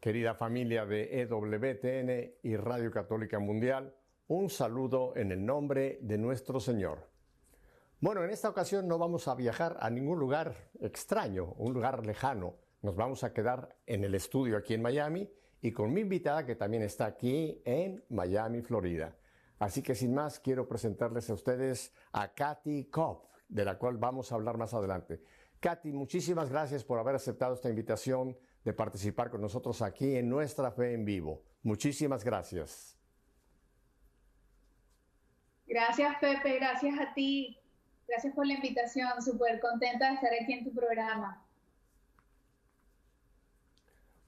querida familia de EWTN y Radio Católica Mundial, un saludo en el nombre de nuestro Señor. Bueno, en esta ocasión no vamos a viajar a ningún lugar extraño, un lugar lejano. Nos vamos a quedar en el estudio aquí en Miami y con mi invitada que también está aquí en Miami, Florida. Así que sin más, quiero presentarles a ustedes a Kathy Kopp, de la cual vamos a hablar más adelante. Kathy, muchísimas gracias por haber aceptado esta invitación de participar con nosotros aquí en Nuestra Fe en Vivo. Muchísimas gracias. Gracias, Pepe, gracias a ti. Gracias por la invitación, súper contenta de estar aquí en tu programa.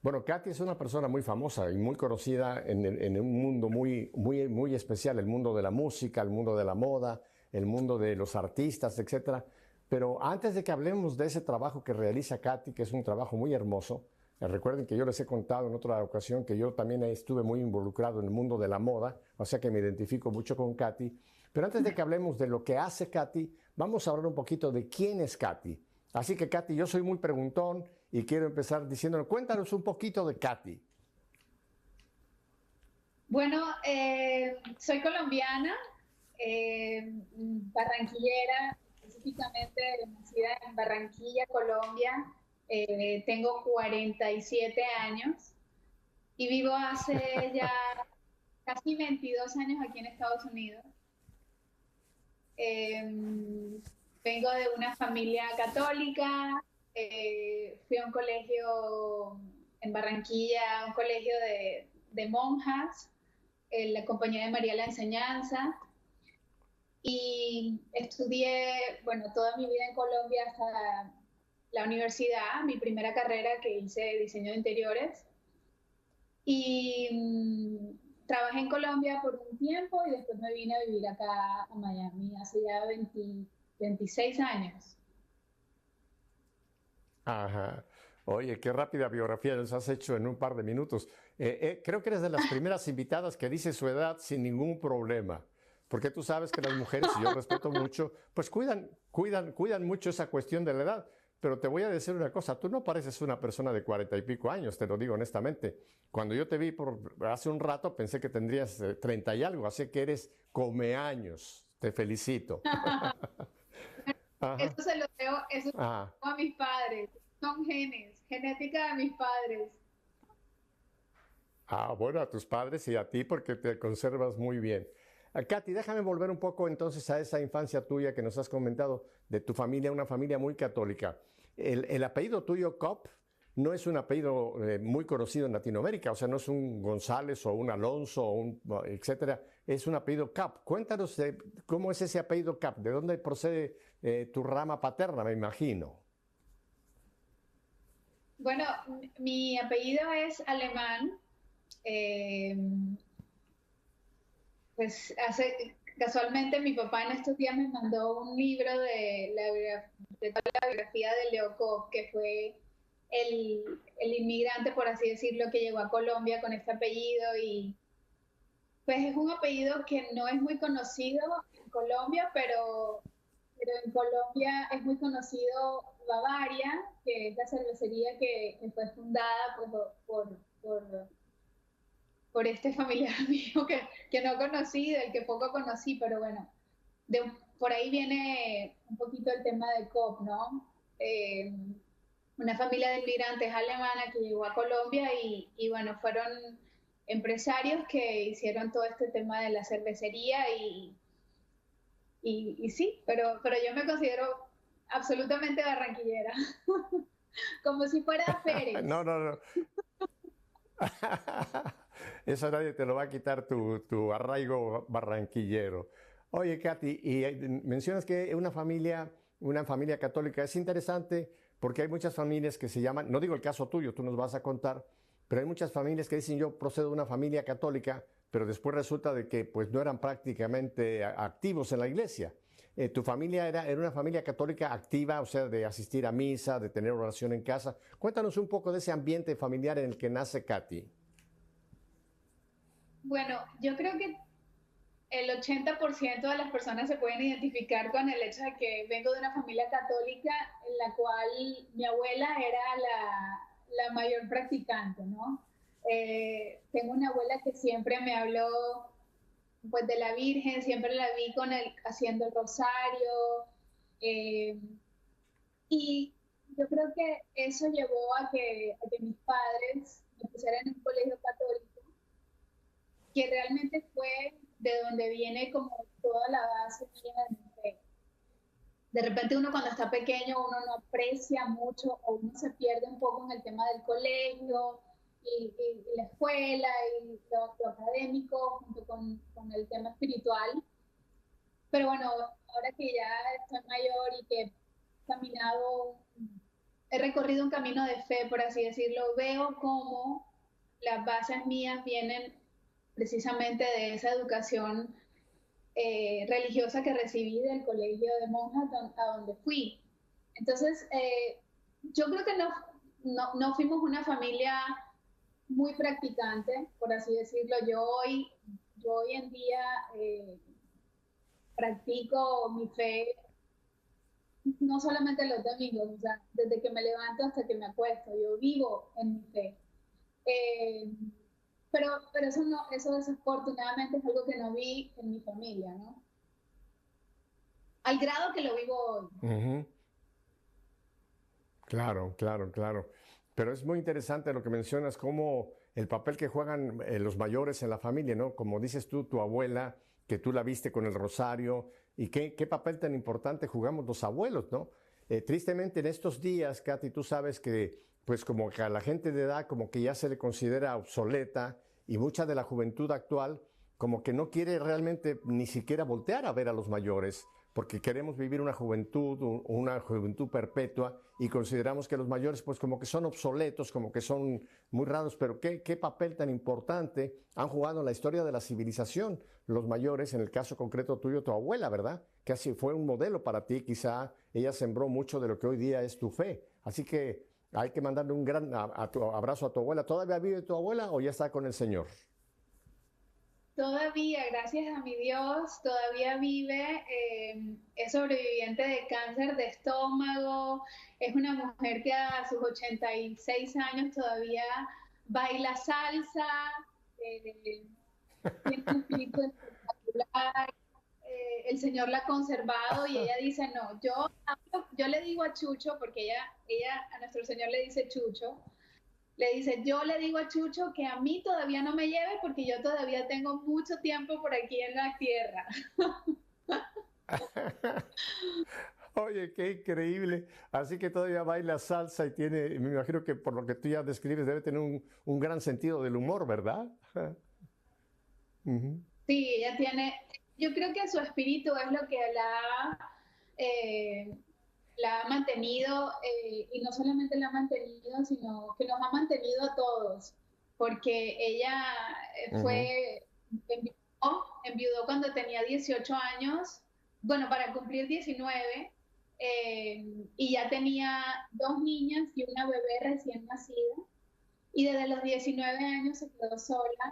Bueno, Kathy es una persona muy famosa y muy conocida en un mundo muy especial, el mundo de la música, el mundo de la moda, el mundo de los artistas, etcétera. Pero antes de que hablemos de ese trabajo que realiza Kathy, que es un trabajo muy hermoso, recuerden que yo les he contado en otra ocasión que yo también estuve muy involucrado en el mundo de la moda, o sea que me identifico mucho con Kathy. Pero antes de que hablemos de lo que hace Kathy, vamos a hablar un poquito de quién es Kathy. Así que Kathy, yo soy muy preguntón y quiero empezar diciéndole, cuéntanos un poquito de Kathy. Bueno, soy colombiana, barranquillera, específicamente nacida en Barranquilla, Colombia. Tengo 47 años y vivo hace ya casi 22 años aquí en Estados Unidos. Vengo de una familia católica, fui a un colegio en Barranquilla, un colegio de monjas, en la Compañía de María la Enseñanza, y estudié, bueno, toda mi vida en Colombia hasta la universidad, mi primera carrera que hice diseño de interiores, y trabajé en Colombia por un tiempo y después me vine a vivir acá a Miami hace ya 26 años. Ajá. Oye, qué rápida biografía nos has hecho en un par de minutos. Creo que eres de las primeras invitadas que dice su edad sin ningún problema. Porque tú sabes que las mujeres, y yo respeto mucho, pues cuidan mucho esa cuestión de la edad. Pero te voy a decir una cosa, tú no pareces una persona de 40 y pico años, te lo digo honestamente. Cuando yo te vi por hace un rato pensé que tendrías 30 y algo, así que eres come años. Te felicito. Ajá. Eso se lo debo, eso se lo Ajá. debo a mis padres. Son genes, genética de mis padres. Ah, bueno, a tus padres y a ti porque te conservas muy bien. Katy, déjame volver un poco entonces a esa infancia tuya que nos has comentado de tu familia, una familia muy católica. El apellido tuyo, Kopp, no es un apellido muy conocido en Latinoamérica, o sea, no es un González o un Alonso o un etcétera, es un apellido Kopp. Cuéntanos cómo es ese apellido Kopp, de dónde procede tu rama paterna, me imagino. Bueno, mi apellido es alemán. Eh, Casualmente mi papá en estos días me mandó un libro de toda la biografía de Leo Kopp, que fue el inmigrante, por así decirlo, que llegó a Colombia con este apellido, y pues es un apellido que no es muy conocido en Colombia, pero en Colombia es muy conocido Bavaria, que es la cervecería que fue fundada pues, por este familiar mío que no conocí, del que poco conocí, pero bueno, por ahí viene un poquito el tema de COP, ¿no? Una familia de inmigrantes alemana que llegó a Colombia y bueno, fueron empresarios que hicieron todo este tema de la cervecería y sí, pero yo me considero absolutamente barranquillera, como si fuera No, Pérez. no, no. Eso nadie te lo va a quitar tu arraigo barranquillero. Oye, Katy, y mencionas que una familia católica es interesante porque hay muchas familias que se llaman, no digo el caso tuyo, tú nos vas a contar, pero hay muchas familias que dicen yo procedo de una familia católica, pero después resulta de que pues no eran prácticamente activos en la iglesia. ¿Tu familia era una familia católica activa, o sea, de asistir a misa, de tener oración en casa? Cuéntanos un poco de ese ambiente familiar en el que nace Katy. Bueno, yo creo que el 80% de las personas se pueden identificar con el hecho de que vengo de una familia católica en la cual mi abuela era la mayor practicante, ¿no? Tengo una abuela que siempre me habló pues de la Virgen, siempre la vi haciendo el rosario. eh, y yo creo que eso llevó a que mis padres me pusieran en un colegio católico, que realmente fue de donde viene como toda la base mía de mi fe. De repente uno cuando está pequeño, uno no aprecia mucho o uno se pierde un poco en el tema del colegio y la escuela y lo académico junto con el tema espiritual. Pero bueno, ahora que ya estoy mayor y que he caminado, he recorrido un camino de fe, por así decirlo, veo cómo las bases mías vienen precisamente de esa educación religiosa que recibí del colegio de monjas a donde fui. Entonces, yo creo que no fuimos una familia muy practicante, por así decirlo. Yo hoy en día practico mi fe no solamente los domingos, o sea, desde que me levanto hasta que me acuesto, yo vivo en mi fe. Eh, pero eso desafortunadamente es algo que no vi en mi familia, ¿no? Al grado que lo vivo hoy. Ujú. Claro, claro, claro. Pero es muy interesante lo que mencionas, cómo el papel que juegan los mayores en la familia, ¿no? Como dices tú, tu abuela, que tú la viste con el rosario, y qué papel tan importante jugamos los abuelos, ¿no? Tristemente en estos días, Katy, tú sabes que, pues como que a la gente de edad como que ya se le considera obsoleta y mucha de la juventud actual como que no quiere realmente ni siquiera voltear a ver a los mayores porque queremos vivir una juventud perpetua y consideramos que los mayores pues como que son obsoletos, como que son muy raros, pero qué papel tan importante han jugado en la historia de la civilización los mayores, en el caso concreto tuyo, tu abuela, ¿verdad? Que así fue un modelo para ti, quizá ella sembró mucho de lo que hoy día es tu fe. Así que hay que mandarle un gran abrazo a tu abuela. ¿Todavía vive tu abuela o ya está con el Señor? Todavía, gracias a mi Dios, todavía vive, es sobreviviente de cáncer de estómago, es una mujer que a sus 86 años todavía baila salsa, eh, tiene un espíritu espectacular, el Señor la ha conservado y ella dice, no, yo le digo a Chucho, porque ella a nuestro Señor le dice Chucho, le dice, yo le digo a Chucho que a mí todavía no me lleve porque yo todavía tengo mucho tiempo por aquí en la tierra. Oye, qué increíble. Así que todavía baila salsa y tiene, me imagino que por lo que tú ya describes, debe tener un gran sentido del humor, ¿verdad? Ujú. Sí, ella tiene, yo creo que su espíritu es lo que eh, la ha mantenido, y no solamente la ha mantenido, sino que nos ha mantenido a todos, porque ella Ujú. enviudó, enviudó cuando tenía 18 años, bueno, para cumplir 19, y ya tenía dos niñas y una bebé recién nacida, y desde los 19 años se quedó sola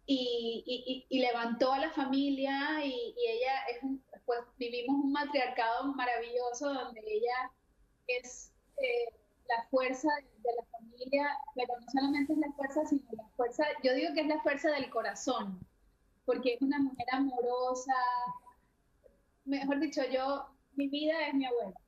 y, y levantó a la familia y ella pues vivimos un matriarcado maravilloso donde ella es la fuerza de la familia, pero no solamente es la fuerza, sino la fuerza, yo digo que es la fuerza del corazón, porque es una mujer amorosa, mejor dicho, mi vida es mi abuela.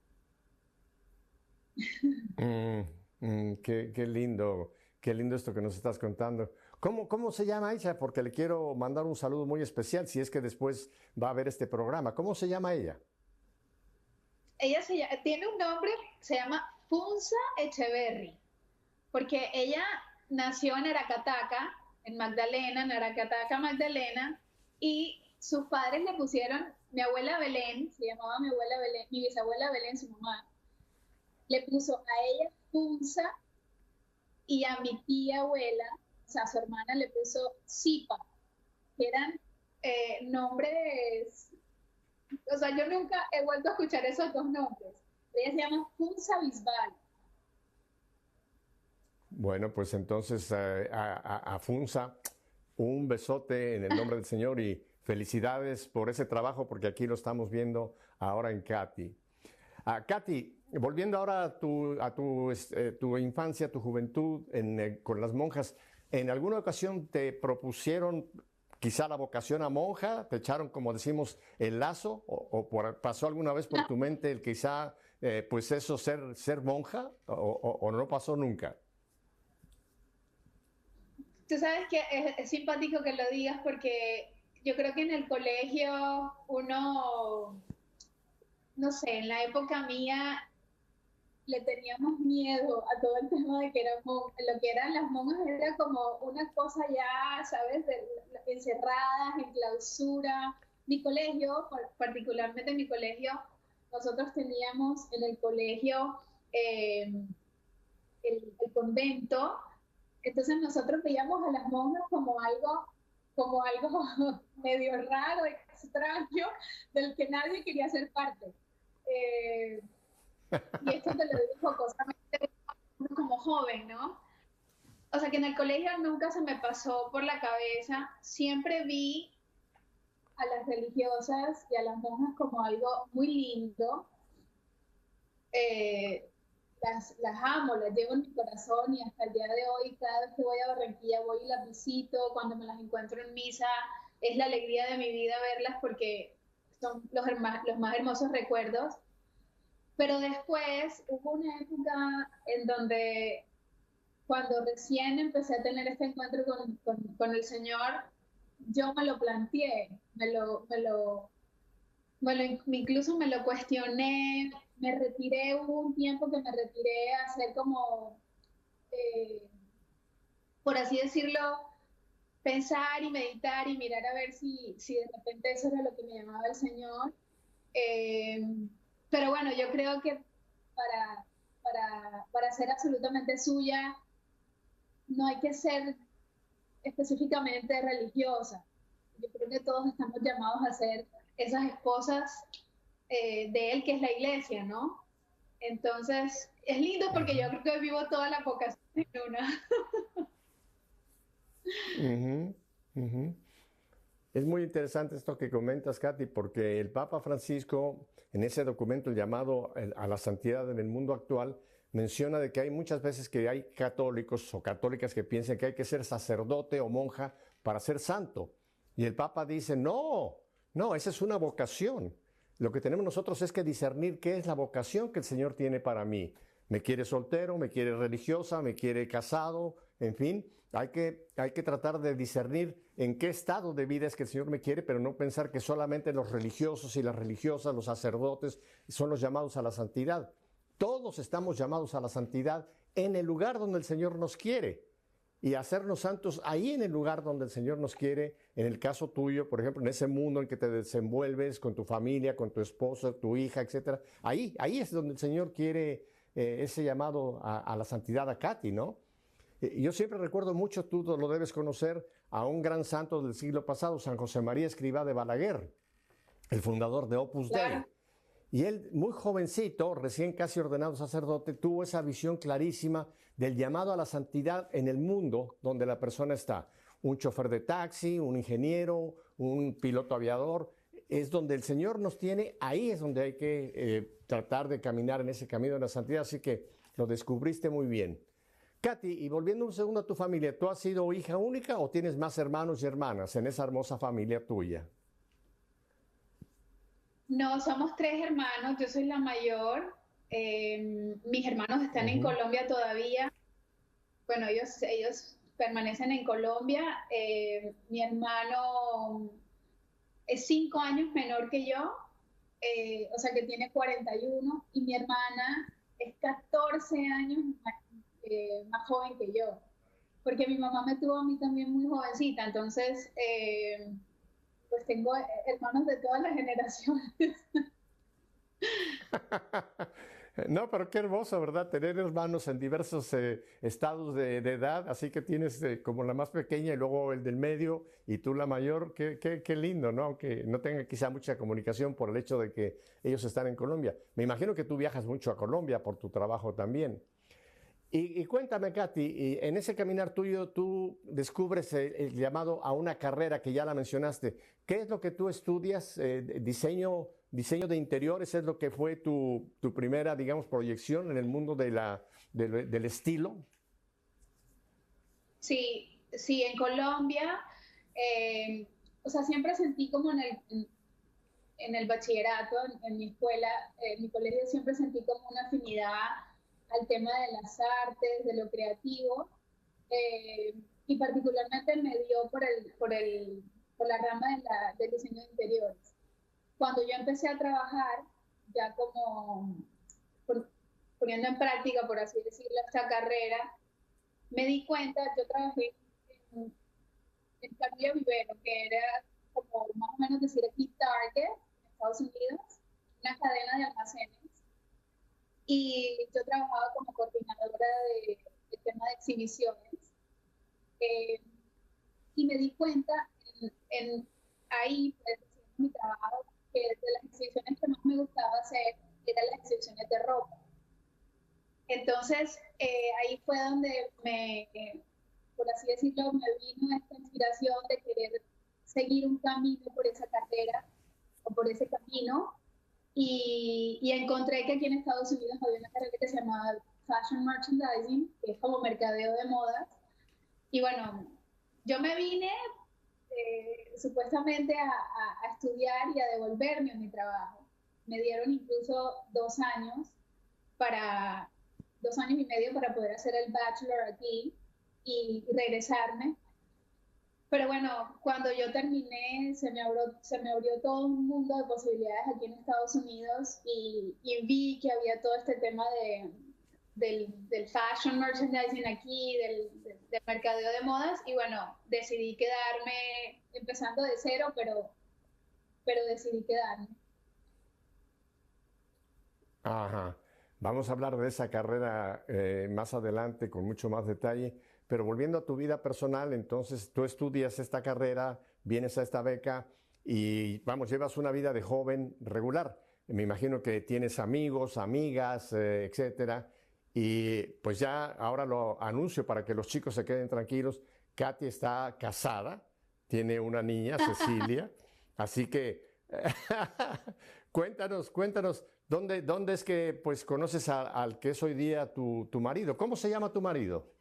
Mm, qué lindo esto que nos estás contando. ¿Cómo se llama ella? Porque le quiero mandar un saludo muy especial si es que después va a ver este programa. ¿Cómo se llama ella? Tiene un nombre, se llama Funza Echeverry, porque ella nació en Aracataca, en Magdalena, en Aracataca, Magdalena, y sus padres le pusieron, mi abuela Belén, se llamaba mi abuela Belén, mi bisabuela Belén, su mamá, le puso a ella Funza y a mi tía abuela, o sea, a su hermana le puso Zipa, que eran nombres, o sea, yo nunca he vuelto a escuchar esos dos nombres. Ella se llama Funza Bisbal. Bueno, pues entonces a Funza, un besote en el nombre del Señor y felicidades por ese trabajo porque aquí lo estamos viendo ahora en Katy. Katy, volviendo ahora tu infancia, tu juventud con las monjas, ¿en alguna ocasión te propusieron quizá la vocación a monja? ¿Te echaron, como decimos, el lazo? ¿Pasó alguna vez por tu mente el quizá, pues eso, ser monja? ¿O no pasó nunca? Tú sabes que es simpático que lo digas porque yo creo que en el colegio uno, no sé, en la época mía le teníamos miedo a todo el tema de que lo que eran las monjas era como una cosa ya, ¿sabes? Encerradas, en clausura. Mi colegio, particularmente mi colegio, nosotros teníamos en el colegio eh, el convento, entonces nosotros veíamos a las monjas como algo medio raro, extraño, del que nadie quería ser parte. Eh, y esto te lo digo jocosamente como joven, ¿no? O sea que en el colegio nunca se me pasó por la cabeza, siempre vi a las religiosas y a las monjas como algo muy lindo. Eh, las amo, las llevo en mi corazón y hasta el día de hoy, cada vez que voy a Barranquilla, voy y las visito, cuando me las encuentro en misa, es la alegría de mi vida verlas porque son los más hermosos recuerdos. Pero después hubo una época en donde cuando recién empecé a tener este encuentro con el Señor, yo me lo planteé, incluso me lo cuestioné, me retiré, hubo un tiempo que me retiré a hacer como, eh, por así decirlo, pensar y meditar y mirar a ver si de repente eso era lo que me llamaba el Señor. Eh, pero bueno, yo creo que para, para ser absolutamente suya, no hay que ser específicamente religiosa. Yo creo que todos estamos llamados a ser esas esposas de Él, que es la iglesia, ¿no? Entonces, es lindo porque yo creo que vivo toda la vocación en una. Ujú, ujú. Es muy interesante esto que comentas, Katy, porque el Papa Francisco, en ese documento llamado a la santidad en el mundo actual, menciona de que hay muchas veces que hay católicos o católicas que piensan que hay que ser sacerdote o monja para ser santo. Y el Papa dice, no, no, esa es una vocación. Lo que tenemos nosotros es que discernir qué es la vocación que el Señor tiene para mí. Me quiere soltero, me quiere religiosa, me quiere casado, en fin, hay que tratar de discernir en qué estado de vida es que el Señor me quiere, pero no pensar que solamente los religiosos y las religiosas, los sacerdotes, son los llamados a la santidad. Todos estamos llamados a la santidad en el lugar donde el Señor nos quiere y hacernos santos ahí en el lugar donde el Señor nos quiere, en el caso tuyo, por ejemplo, en ese mundo en que te desenvuelves con tu familia, con tu esposo, tu hija, etcétera. Ahí es donde el Señor quiere ese llamado a la santidad a Katy, ¿no? Yo siempre recuerdo mucho, tú lo debes conocer, a un gran santo del siglo pasado, San José María Escrivá de Balaguer, el fundador de Opus Dei. Claro. Y él, muy jovencito, recién casi ordenado sacerdote, tuvo esa visión clarísima del llamado a la santidad en el mundo donde la persona está. Un chofer de taxi, un ingeniero, un piloto aviador, es donde el Señor nos tiene, ahí es donde hay que tratar de caminar en ese camino de la santidad, así que lo descubriste muy bien. Katy, y volviendo un segundo a tu familia, ¿tú has sido hija única o tienes más hermanos y hermanas en esa hermosa familia tuya? No, somos tres hermanos, yo soy la mayor. Mis hermanos están en Ujú. Colombia todavía. Bueno, ellos permanecen en Colombia. Mi hermano es 5 años menor que yo, o sea que tiene 41, y mi hermana es 14 años más joven que yo, porque mi mamá me tuvo a mí también muy jovencita, entonces pues tengo hermanos de todas las generaciones. No, pero qué hermoso, ¿verdad? Tener hermanos en diversos estados de edad, así que tienes como la más pequeña y luego el del medio y tú la mayor, qué lindo, ¿no? Aunque no tenga quizá mucha comunicación por el hecho de que ellos están en Colombia. Me imagino que tú viajas mucho a Colombia por tu trabajo también. Y cuéntame, Katy, y en ese caminar tuyo, tú descubres el llamado a una carrera que ya la mencionaste. ¿Qué es lo que tú estudias? Diseño de interiores es lo que fue tu primera, digamos, proyección en el mundo del estilo. Sí, sí, en Colombia, o sea, siempre sentí como en el bachillerato, en mi escuela, en mi colegio, siempre sentí como una afinidad al tema de las artes, de lo creativo, eh, y particularmente me dio por la rama del diseño de interiores. Cuando yo empecé a trabajar, ya como por- poniendo en práctica, por así decirlo, esta carrera, me di cuenta, yo trabajé en, en Camilo Vivero, que era como más o menos decir aquí Target, en Estados Unidos, una cadena de almacenes, y yo trabajaba como coordinadora de tema de exhibiciones, eh, y me di cuenta ahí, pues, haciendo mi trabajo, que de las exhibiciones que más me gustaba hacer eran las exhibiciones de ropa. Entonces, ahí fue donde por así decirlo, me vino esta inspiración de querer seguir un camino por esa carrera o por ese camino. Y encontré que aquí en Estados Unidos había una carrera que se llamaba Fashion Merchandising, que es como mercadeo de modas. Y bueno, yo me vine supuestamente a estudiar y a devolverme a mi trabajo. Me dieron incluso 2 años para 2 años y medio para poder hacer el bachelor aquí y regresarme. Pero bueno, cuando yo terminé, se me abrió todo un mundo de posibilidades aquí en Estados Unidos y vi que había todo este tema del fashion merchandising aquí, del mercadeo de modas, y bueno, decidí quedarme empezando de cero, pero decidí quedarme. Ajá. Vamos a hablar de esa carrera más adelante con mucho más detalle, pero volviendo a tu vida personal, entonces tú estudias esta carrera, vienes a esta beca y vamos, llevas una vida de joven regular. Me imagino que tienes amigos, amigas, etcétera. Y pues ya ahora lo anuncio para que los chicos se queden tranquilos. Katy está casada, tiene una niña, Cecilia, así que cuéntanos, ¿dónde es que pues conoces al que es hoy día tu marido? ¿Cómo se llama tu marido?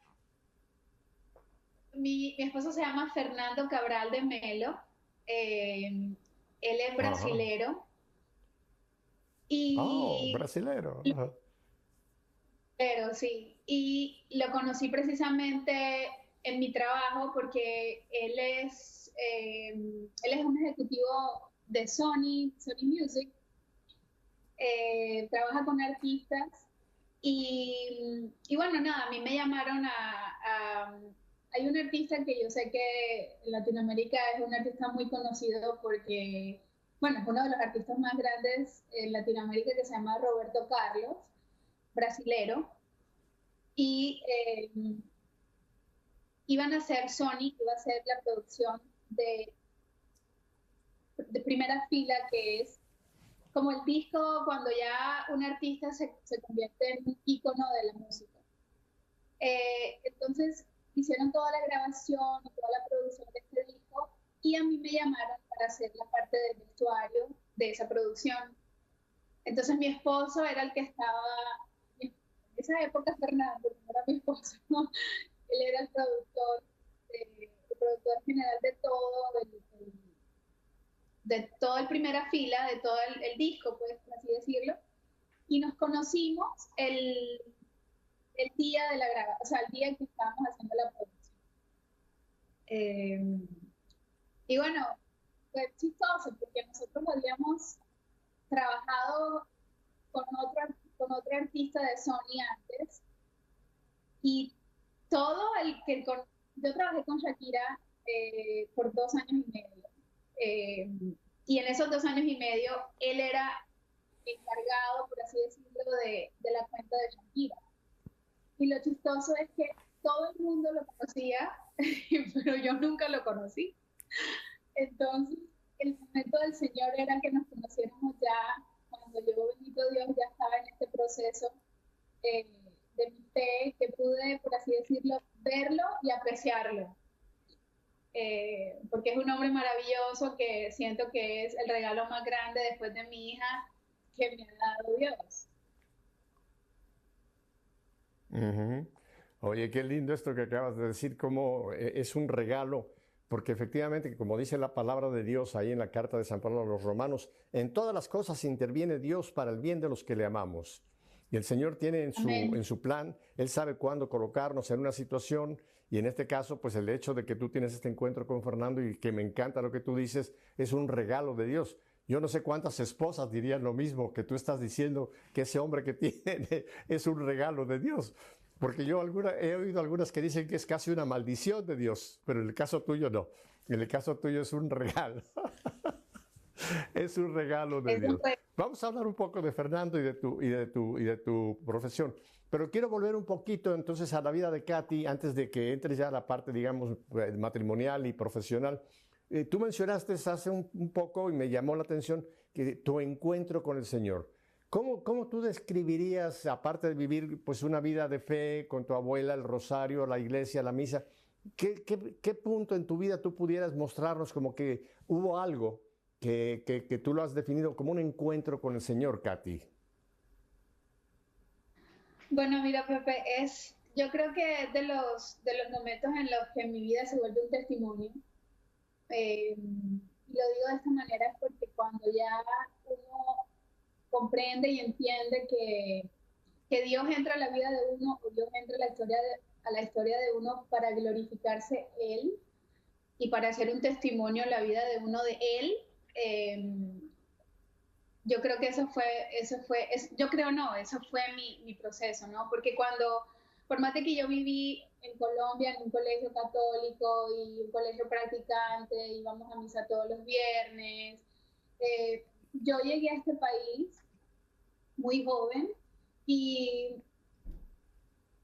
Mi esposo se llama Fernando Cabral de Melo. Él es Ajá. brasilero Oh, y, brasilero. Ajá. pero sí, y lo conocí precisamente en mi trabajo porque él es un ejecutivo de Sony Music, trabaja con artistas y bueno, nada, a mí me llamaron hay un artista que yo sé que en Latinoamérica es un artista muy conocido porque, bueno, es uno de los artistas más grandes en Latinoamérica que se llama Roberto Carlos, brasilero, y iban a hacer Sony, iba a hacer la producción de primera fila, que es como el disco cuando ya un artista se convierte en un ícono de la música. Entonces hicieron toda la grabación y toda la producción de este disco y a mí me llamaron para hacer la parte del vestuario de esa producción. Entonces mi esposo era el que estaba, en esa época Fernando, no era mi esposo, ¿no? Él era el productor general de todo el primera fila, de todo el disco, pues, por así decirlo, y nos conocimos el día de la grabación, o sea, el día en que estábamos haciendo la producción. Eh, y bueno, fue chistoso porque nosotros habíamos trabajado con otro artista de Sony antes y todo yo trabajé con Shakira por 2 años y medio. Eh, y en esos 2 años y medio él era encargado, por así decirlo, de la cuenta de Shakira. Y lo chistoso es que todo el mundo lo conocía, pero yo nunca lo conocí. Entonces, el momento del Señor era que nos conociéramos ya, cuando yo, bendito Dios, ya estaba en este proceso eh, de mi fe que pude, por así decirlo, verlo y apreciarlo. Porque es un hombre maravilloso que siento que es el regalo más grande después de mi hija que me ha dado Dios. Ujú. Oye, qué lindo esto que acabas de decir, cómo es un regalo, porque efectivamente, como dice la palabra de Dios ahí en la carta de San Pablo a los Romanos, en todas las cosas interviene Dios para el bien de los que le amamos. Y el Señor tiene en Amén. su plan, Él sabe cuándo colocarnos en una situación, y en este caso, pues el hecho de que tú tienes este encuentro con Fernando y que me encanta lo que tú dices, es un regalo de Dios. Yo no sé cuántas esposas dirían lo mismo que tú estás diciendo, que ese hombre que tiene es un regalo de Dios. Porque yo he oído algunas que dicen que es casi una maldición de Dios, pero en el caso tuyo no. En el caso tuyo es un regalo. Es un regalo de Eso Dios. fue. Vamos a hablar un poco de Fernando y de tu profesión. Pero quiero volver un poquito entonces a la vida de Katy antes de que entres ya a la parte, digamos, matrimonial y profesional. Tú mencionaste hace un poco y me llamó la atención que tu encuentro con el Señor. ¿Cómo tú describirías, aparte de vivir pues una vida de fe con tu abuela, el rosario, la iglesia, la misa, qué punto en tu vida tú pudieras mostrarnos como que hubo algo que tú lo has definido como un encuentro con el Señor, Katy? Bueno, mira, Pepe, yo creo que es de los momentos en los que mi vida se vuelve un testimonio. Y lo digo de esta manera es porque cuando ya uno comprende y entiende que Dios entra a la vida de uno, o Dios entra a a la historia de uno para glorificarse Él y para hacer un testimonio en la vida de uno de Él, eh, yo creo que yo creo no, eso fue mi proceso, ¿no? Porque por más de que yo viví en Colombia en un colegio católico y un colegio practicante, íbamos a misa todos los viernes, yo llegué a este país muy joven y,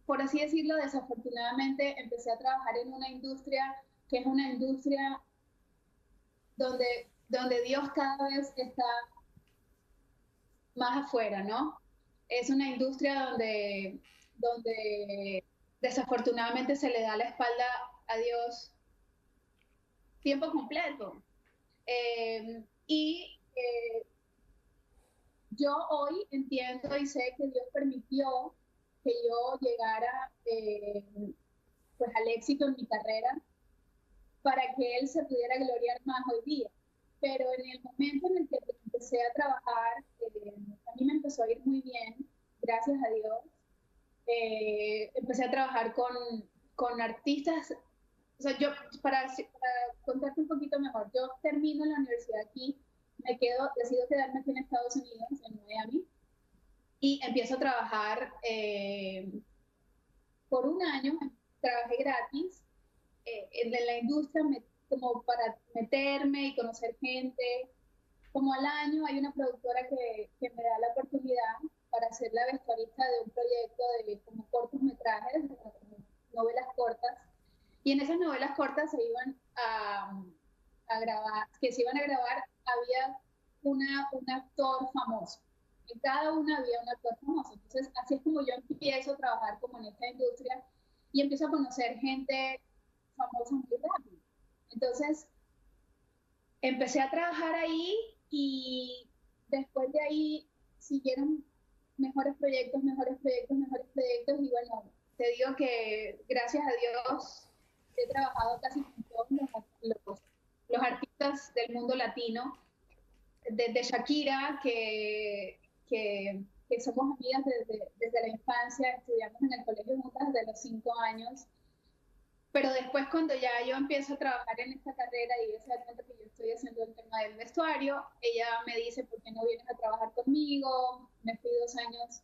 por así decirlo, desafortunadamente empecé a trabajar en una industria que es una industria donde Dios cada vez está más afuera, ¿no? Es una industria donde desafortunadamente se le da la espalda a Dios tiempo completo. Y yo hoy entiendo y sé que Dios permitió que yo llegara pues al éxito en mi carrera para que Él se pudiera gloriar más hoy día. Pero en el momento en el que empecé a trabajar, a mí me empezó a ir muy bien, gracias a Dios. Empecé a trabajar con artistas. O sea, para contarte un poquito mejor, yo termino la universidad aquí, decido quedarme aquí en Estados Unidos, en Miami, y empiezo a trabajar por un año, trabajé gratis en la industria como para meterme y conocer gente. Como al año hay una productora que me da la oportunidad para ser la vestuarista de un proyecto de como cortos metrajes, como novelas cortas. Y en esas novelas cortas a grabar, que se iban a grabar, había un actor famoso. En cada una había un actor famoso. Entonces, así es como yo empiezo a trabajar como en esta industria y empiezo a conocer gente famosa muy rápido. Entonces, empecé a trabajar ahí y después de ahí siguieron mejores proyectos, mejores proyectos, mejores proyectos y bueno, te digo que gracias a Dios he trabajado casi con todos los artistas del mundo latino, desde Shakira, que somos amigas desde la infancia, estudiamos en el colegio juntas desde los 5 años, pero después cuando ya yo empiezo a trabajar en esta carrera y ella se da cuenta que yo estoy haciendo el tema del vestuario, ella me dice, ¿por qué no vienes a trabajar conmigo? Me fui 2 años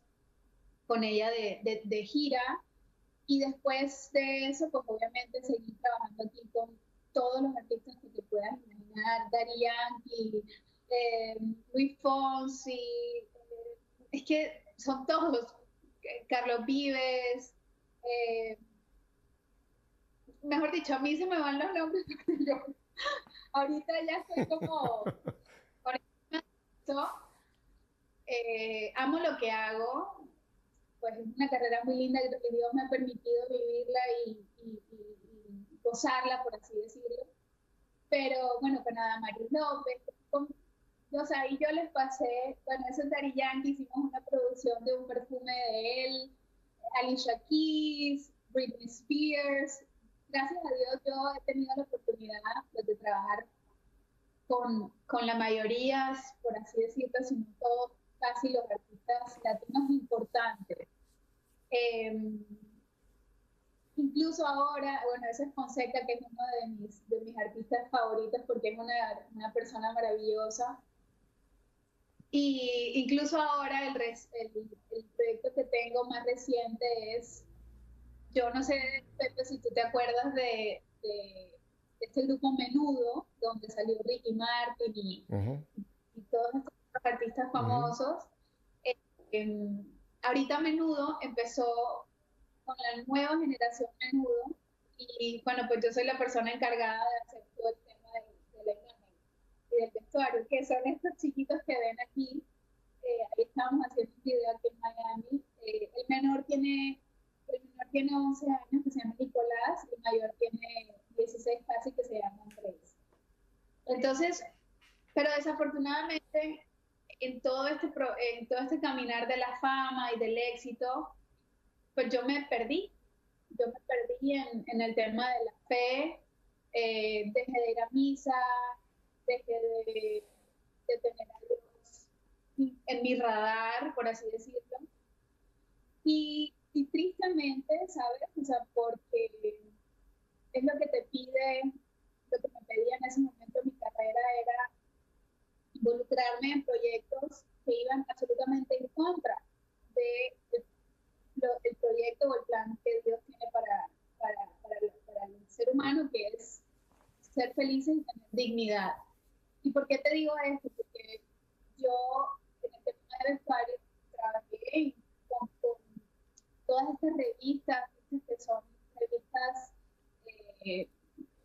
con ella de gira y después de eso, pues obviamente seguí trabajando aquí con todos los artistas que te puedas imaginar, Daddy Yankee, Luis Fonsi, es que son todos, Carlos Vives, eh, mejor dicho, a mí se me van los nombres porque yo ahorita ya estoy como con esto, amo lo que hago, pues es una carrera muy linda que Dios me ha permitido vivirla y gozarla, por así decirlo. Pero bueno, con Adamaris López, o sea, y yo les pasé, bueno, eso es Daddy Yankee, hicimos una producción de un perfume de él, Alicia Keys, Britney Spears. Gracias a Dios yo he tenido la oportunidad pues, de trabajar con la mayoría, por así decirlo, sino todos casi los artistas latinos importantes. Incluso ahora, bueno, ese es Fonseca, que es uno de mis artistas favoritos porque es una persona maravillosa. Y incluso ahora el proyecto que tengo más reciente es, yo no sé, Pepe, si tú te acuerdas de este grupo Menudo, donde salió Ricky Martin y todos estos artistas famosos. Ahorita Menudo empezó con la nueva generación Menudo y bueno, pues yo soy la persona encargada de hacer todo el tema de la imagen y del vestuario, que son estos chiquitos que ven aquí. Ahí estábamos haciendo un video aquí en Miami. El menor tiene 11 años, que se llama Nicolás, y el mayor tiene 16 casi, que se llama Andrés. Entonces, pero desafortunadamente en todo este caminar de la fama y del éxito, pues yo me perdí. Yo me perdí en el tema de la fe, dejé de ir a misa, dejé de tener a Dios en mi radar, por así decirlo. Y tristemente, ¿sabes? O sea, porque es lo que te pide, lo que me pedía en ese momento mi carrera era involucrarme en proyectos que iban absolutamente en contra del proyecto o el plan que Dios tiene para el ser humano, que es ser felices y tener dignidad. ¿Y por qué te digo esto? Porque yo en el tema de vestuario trabajé con todas estas revistas que son revistas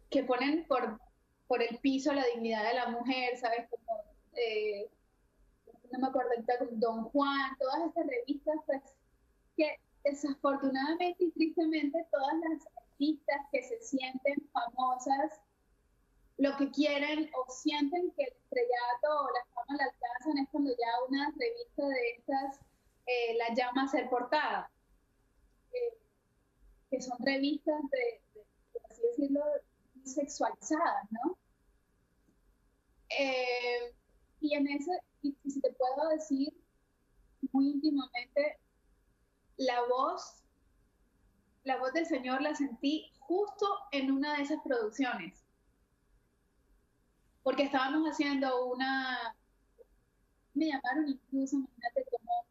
que ponen por el piso la dignidad de la mujer, ¿sabes? Como, no me acuerdo ahorita, Don Juan, todas estas revistas, pues, que desafortunadamente y tristemente todas las artistas que se sienten famosas, lo que quieren o sienten que el estrellato o la fama la alcanzan es cuando ya una revista de estas la llama a ser portada. Que son revistas por así decirlo, sexualizadas, ¿no? Y si te puedo decir muy íntimamente, la voz del Señor la sentí justo en una de esas producciones. Porque estábamos haciendo me llamaron incluso, imagínate cómo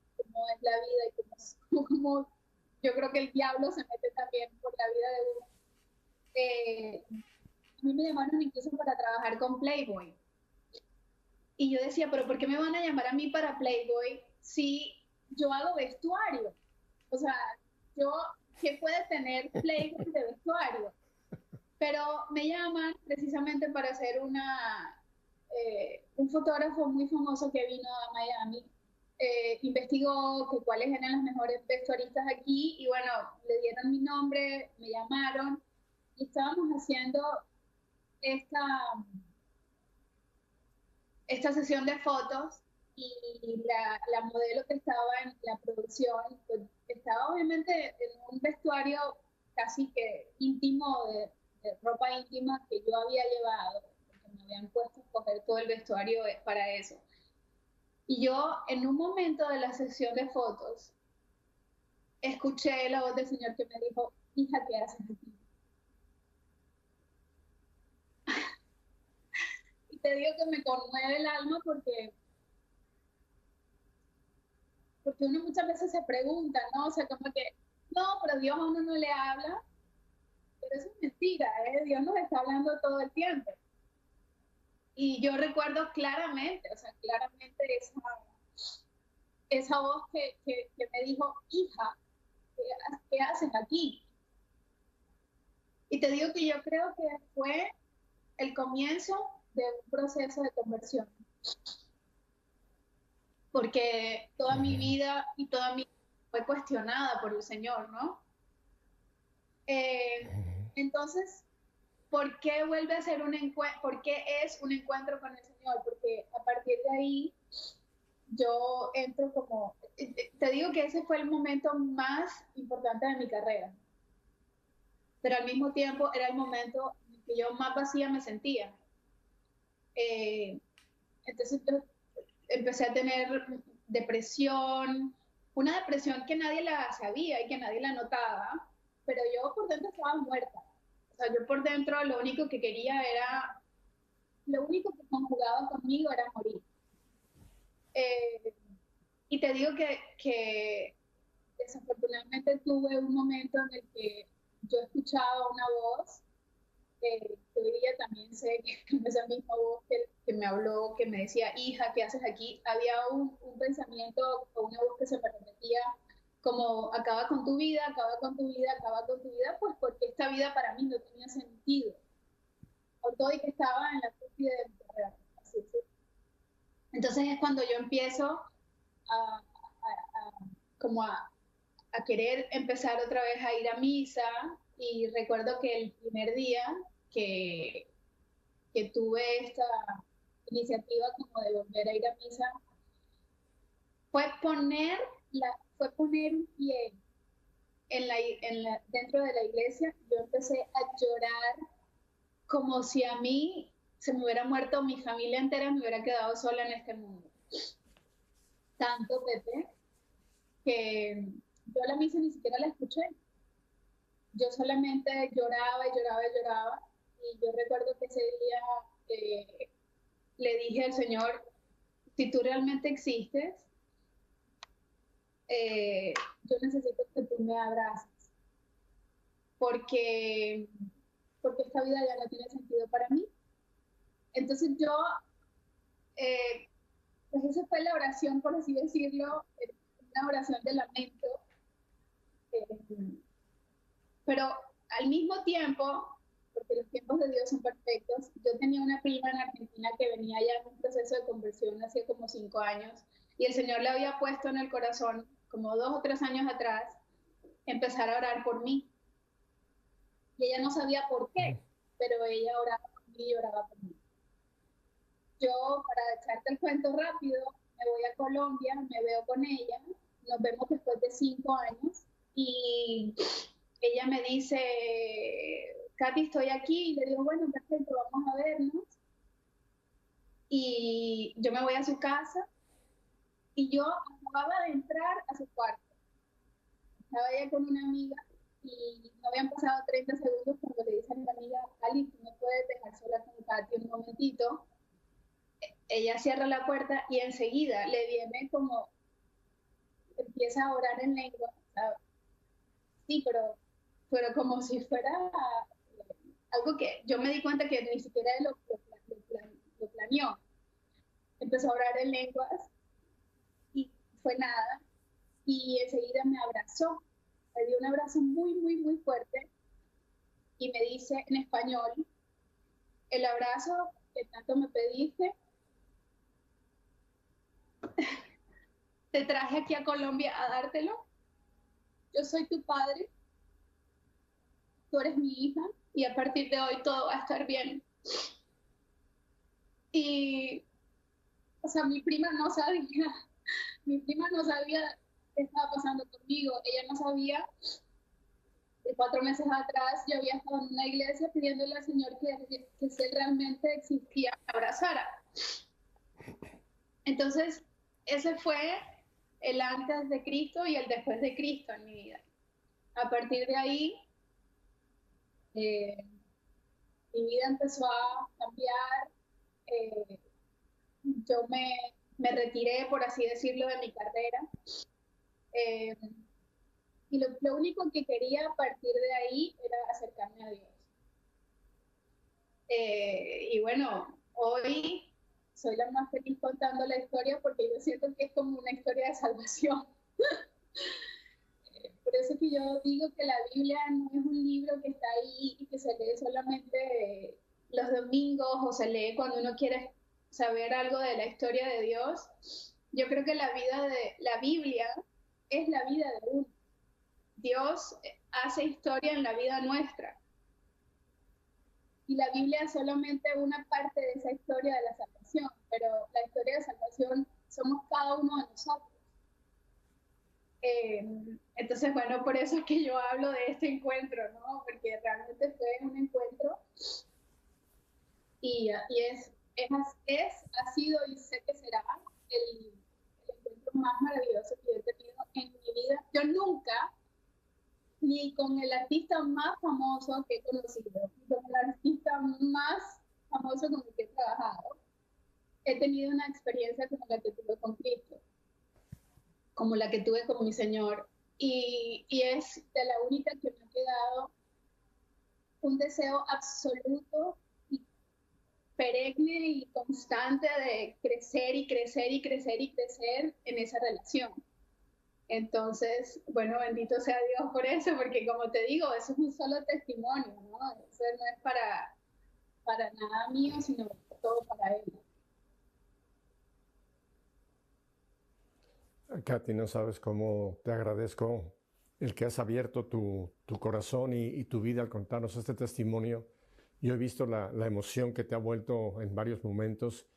es la vida y cómo yo creo que el diablo se mete también por la vida de uno. A mí me llamaron incluso para trabajar con Playboy. Y yo decía, pero ¿por qué me van a llamar a mí para Playboy si yo hago vestuario? O sea, ¿qué puede tener Playboy de vestuario? Pero me llaman precisamente para hacer un fotógrafo muy famoso que vino a Miami, investigó cuáles eran las mejores vestuaristas aquí y bueno, le dieron mi nombre, me llamaron y estábamos haciendo esta sesión de fotos y la modelo que estaba en la producción pues, estaba obviamente en un vestuario casi que íntimo, de ropa íntima que yo había llevado, porque me habían puesto a escoger todo el vestuario para eso. Y yo en un momento de la sesión de fotos escuché la voz del Señor que me dijo, hija, ¿qué haces aquí? Y te digo que me conmueve el alma porque uno muchas veces se pregunta, ¿no? O sea, como que, no, pero Dios a uno no le habla, pero eso es mentira, ¿eh? Dios nos está hablando todo el tiempo. Y yo recuerdo claramente, o sea, claramente esa voz que me dijo, hija, ¿qué haces aquí? Y te digo que yo creo que fue el comienzo de un proceso de conversión. Porque toda mi vida y toda mi fue cuestionada por el Señor, ¿no? Entonces, ¿por qué vuelve a ser un encuentro? ¿Por qué es un encuentro con el Señor? Porque a partir de ahí yo entro como, te digo que ese fue el momento más importante de mi carrera, pero al mismo tiempo era el momento en que yo más vacía me sentía. Entonces yo empecé a tener depresión, una depresión que nadie la sabía y que nadie la notaba, pero yo por dentro estaba muerta. O sea, yo por dentro lo único que quería era, lo único que conjugaba conmigo era morir. Y te digo que desafortunadamente tuve un momento en el que yo escuchaba una voz, que hoy día también sé que esa misma voz que me habló, que me decía, hija, ¿qué haces aquí? Había un pensamiento o una voz que se me repetía como, acaba con tu vida, acaba con tu vida, acaba con tu vida, pues porque esta vida para mí no tenía sentido. Con todo y que estaba en la cúspide de mi carrera. Así es. Entonces es cuando yo empiezo como a querer empezar otra vez a ir a misa, y recuerdo que el primer día que, que tuve esta iniciativa como de volver a ir a misa, fue poner, fue poner un pie dentro de la iglesia. Yo empecé a llorar como si a mí se me hubiera muerto mi familia entera, me hubiera quedado sola en este mundo. Tanto, Pepe, que yo la misa ni siquiera la escuché. Yo solamente lloraba y lloraba y lloraba. Y yo recuerdo que ese día le dije al Señor, si tú realmente existes, yo necesito que tú me abraces, porque, porque esta vida ya no tiene sentido para mí. Entonces yo, pues esa fue la oración, por así decirlo, una oración de lamento, pero al mismo tiempo, porque los tiempos de Dios son perfectos, yo tenía una prima en Argentina que venía ya en un proceso de conversión hace como 5 años, y el Señor le había puesto en el corazón, como 2 o 3 años atrás, empezar a orar por mí. Y ella no sabía por qué, pero ella oraba por mí y oraba por mí. Yo, para echarte el cuento rápido, me voy a Colombia, me veo con ella, nos vemos después de 5 años, y ella me dice, Katy, estoy aquí, y le digo, bueno, perfecto, vamos a vernos. Y yo me voy a su casa, y yo acababa de entrar a su cuarto. Estaba ella con una amiga, y no habían pasado 30 segundos cuando le dice a mi amiga, Ali, tú me puedes dejar sola con Katy un momentito. Ella cierra la puerta y enseguida le viene como, empieza a orar en lengua, ¿sabes? Sí, pero como si fuera algo que yo me di cuenta que ni siquiera él lo planeó. Empezó a orar en lenguas y fue nada, y enseguida me abrazó, me dio un abrazo muy, muy, muy fuerte, y me dice en español, el abrazo que tanto me pediste, te traje aquí a Colombia a dártelo, yo soy tu padre, tú eres mi hija, y a partir de hoy todo va a estar bien. Y, o sea, mi prima no sabía qué estaba pasando conmigo, ella no sabía. 4 meses atrás yo había estado en una iglesia pidiéndole al Señor que si Él realmente existía, me abrazara. Entonces, ese fue el antes de Cristo y el después de Cristo en mi vida. A partir de ahí, mi vida empezó a cambiar. Yo me retiré, por así decirlo, de mi carrera. Eh, y lo único que quería a partir de ahí era acercarme a Dios. Y bueno, hoy soy la más feliz contando la historia porque yo siento que es como una historia de salvación. Por eso que yo digo que la Biblia no es un libro que está ahí y que se lee solamente los domingos o se lee cuando uno quiere saber algo de la historia de Dios. Yo creo que la Biblia es la vida de uno. Dios hace historia en la vida nuestra. Y la Biblia es solamente una parte de esa historia de la salvación, pero la historia de salvación somos cada uno de nosotros. Entonces, bueno, por eso es que yo hablo de este encuentro, ¿no? Porque realmente fue un encuentro y ha sido y sé que será el encuentro más maravilloso que yo he tenido en mi vida. Yo nunca, ni con el artista más famoso que he conocido, ni con el artista más famoso con el que he trabajado, he tenido una experiencia como la que tuve con Cristo, como la que tuve con mi Señor. Y es de la única que me ha quedado un deseo absoluto y perenne y constante de crecer y crecer y crecer y crecer en esa relación. Entonces, bueno, bendito sea Dios por eso, porque como te digo, eso es un solo testimonio, ¿no? Eso no es para nada mío, sino todo para Él. Katy, no sabes cómo te agradezco el que has abierto tu corazón y tu vida al contarnos este testimonio. Yo he visto la emoción que te ha vuelto en varios momentos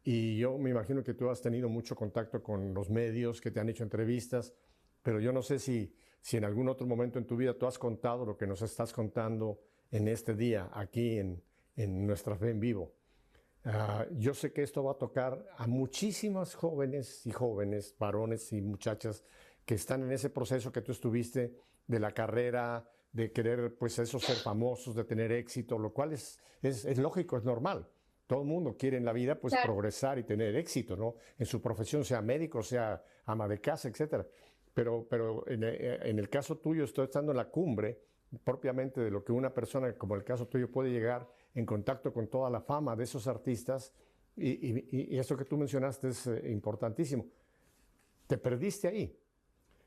y yo me imagino que tú has tenido mucho contacto con los medios que te han hecho entrevistas, pero yo no sé si en algún otro momento en tu vida tú has contado lo que nos estás contando en este día, aquí en Nuestra Fe en Vivo. Yo sé que esto va a tocar a muchísimas jóvenes y jóvenes, varones y muchachas que están en ese proceso que tú estuviste de la carrera, de querer, pues eso, ser famosos, de tener éxito, lo cual es lógico, es normal. Todo el mundo quiere en la vida, pues, Claro. progresar y tener éxito, ¿no? En su profesión, sea médico, sea ama de casa, etcétera. Pero en el caso tuyo, estoy estando en la cumbre propiamente de lo que una persona, como el caso tuyo, puede llegar en contacto con toda la fama de esos artistas, y eso que tú mencionaste es importantísimo. Te perdiste ahí.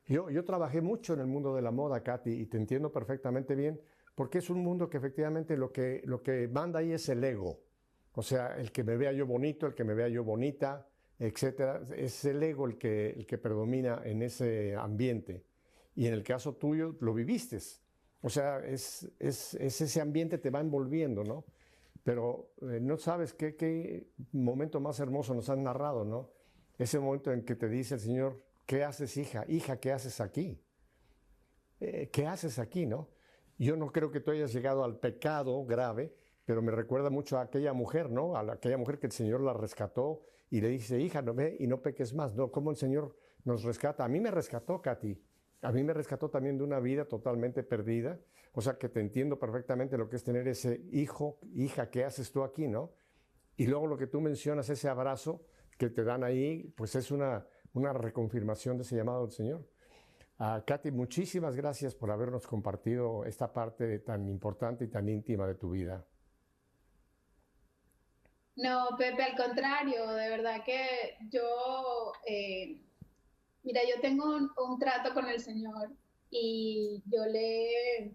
Yo trabajé mucho en el mundo de la moda, Katy, y te entiendo perfectamente bien, porque es un mundo que efectivamente lo que manda ahí es el ego. O sea, el que me vea yo bonito, el que me vea yo bonita, etcétera, es el ego el que predomina en ese ambiente. Y en el caso tuyo, lo viviste. O sea, es ese ambiente te va envolviendo, ¿no? Pero no sabes qué momento más hermoso nos han narrado, ¿no? Ese momento en que te dice el Señor, ¿qué haces, hija? Hija, ¿qué haces aquí? ¿Qué haces aquí, no? Yo no creo que tú hayas llegado al pecado grave, pero me recuerda mucho a aquella mujer, ¿no? Aquella mujer que el Señor la rescató y le dice, hija, no ve y no peques más, ¿no? ¿Cómo el Señor nos rescata? A mí me rescató, Katy. A mí me rescató también de una vida totalmente perdida. O sea, que te entiendo perfectamente lo que es tener ese hijo, hija, ¿qué haces tú aquí, no? Y luego lo que tú mencionas, ese abrazo que te dan ahí, pues es una reconfirmación de ese llamado del Señor. Katy, muchísimas gracias por habernos compartido esta parte tan importante y tan íntima de tu vida. No, Pepe, al contrario, de verdad que yo, mira, yo tengo un trato con el Señor y yo le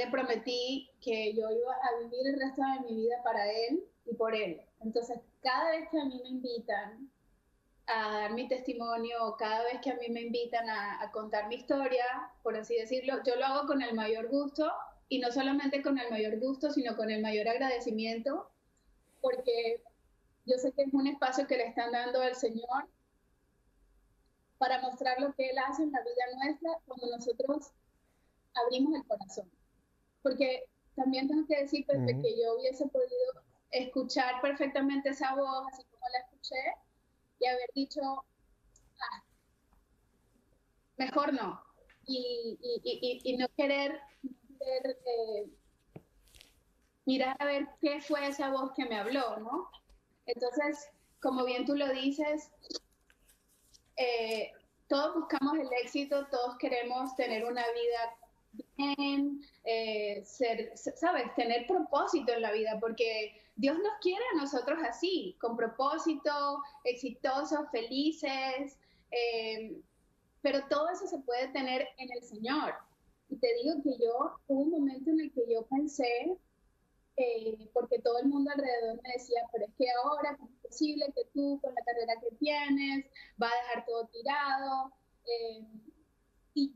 prometí que yo iba a vivir el resto de mi vida para Él y por Él. Entonces, cada vez que a mí me invitan a dar mi testimonio, cada vez que a mí me invitan a contar mi historia, por así decirlo, yo lo hago con el mayor gusto y no solamente con el mayor gusto, sino con el mayor agradecimiento, porque yo sé que es un espacio que le están dando al Señor para mostrar lo que Él hace en la vida nuestra cuando nosotros abrimos el corazón. Porque también tengo que decir, Pepe, que yo hubiese podido escuchar perfectamente esa voz, así como la escuché, y haber dicho, ah, mejor no. Y no querer mirar a ver qué fue esa voz que me habló, ¿no? Entonces, como bien tú lo dices, todos buscamos el éxito, todos queremos tener una vida bien, ¿sabes? Tener propósito en la vida, porque Dios nos quiere a nosotros así, con propósito, exitosos, felices, pero todo eso se puede tener en el Señor. Y te digo que hubo un momento en el que yo pensé, porque todo el mundo alrededor me decía, pero es que ahora, ¿cómo te imposible que tú, con la carrera que tienes, va a dejar todo tirado. Y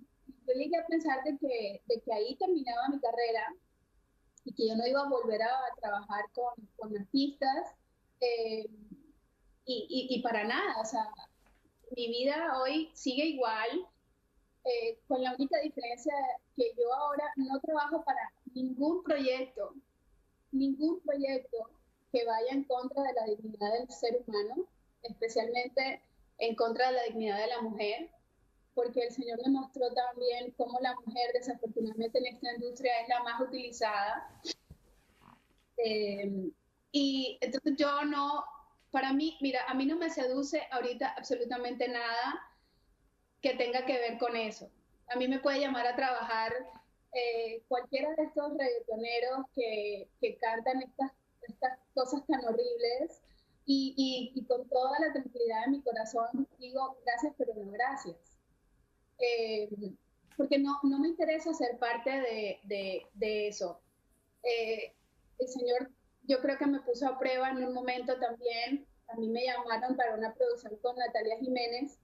yo llegué a pensar de que ahí terminaba mi carrera y que yo no iba a volver a trabajar con artistas. eh, y para nada, o sea, mi vida hoy sigue igual, con la única diferencia que yo ahora no trabajo para ningún proyecto que vaya en contra de la dignidad del ser humano, especialmente en contra de la dignidad de la mujer, porque el Señor me mostró también cómo la mujer, desafortunadamente en esta industria, es la más utilizada. Eh, y entonces yo no, para mí, mira, a mí no me seduce ahorita absolutamente nada que tenga que ver con eso. A mí me puede llamar a trabajar cualquiera de estos reggaetoneros que cantan estas cosas tan horribles y con toda la tranquilidad de mi corazón digo gracias, pero no gracias. Eh, porque no me interesa ser parte de eso. El Señor, yo creo que me puso a prueba en un momento también. A mí me llamaron para una producción con Natalia Jiménez,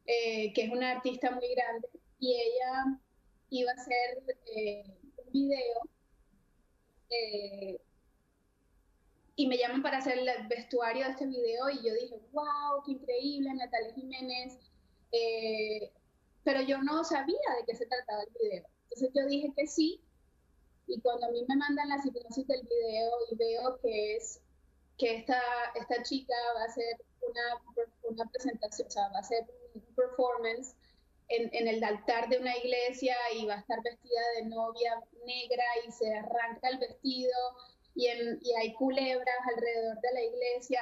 que es una artista muy grande, y ella iba a hacer un video, eh, y me llaman para hacer el vestuario de este video, y yo dije, wow, qué increíble, Natalia Jiménez, eh, pero yo no sabía de qué se trataba el video. Entonces yo dije que sí, y cuando a mí me mandan la sinopsis del video y veo que esta chica va a hacer una presentación, o sea, va a hacer un performance en el altar de una iglesia y va a estar vestida de novia negra y se arranca el vestido y hay culebras alrededor de la iglesia.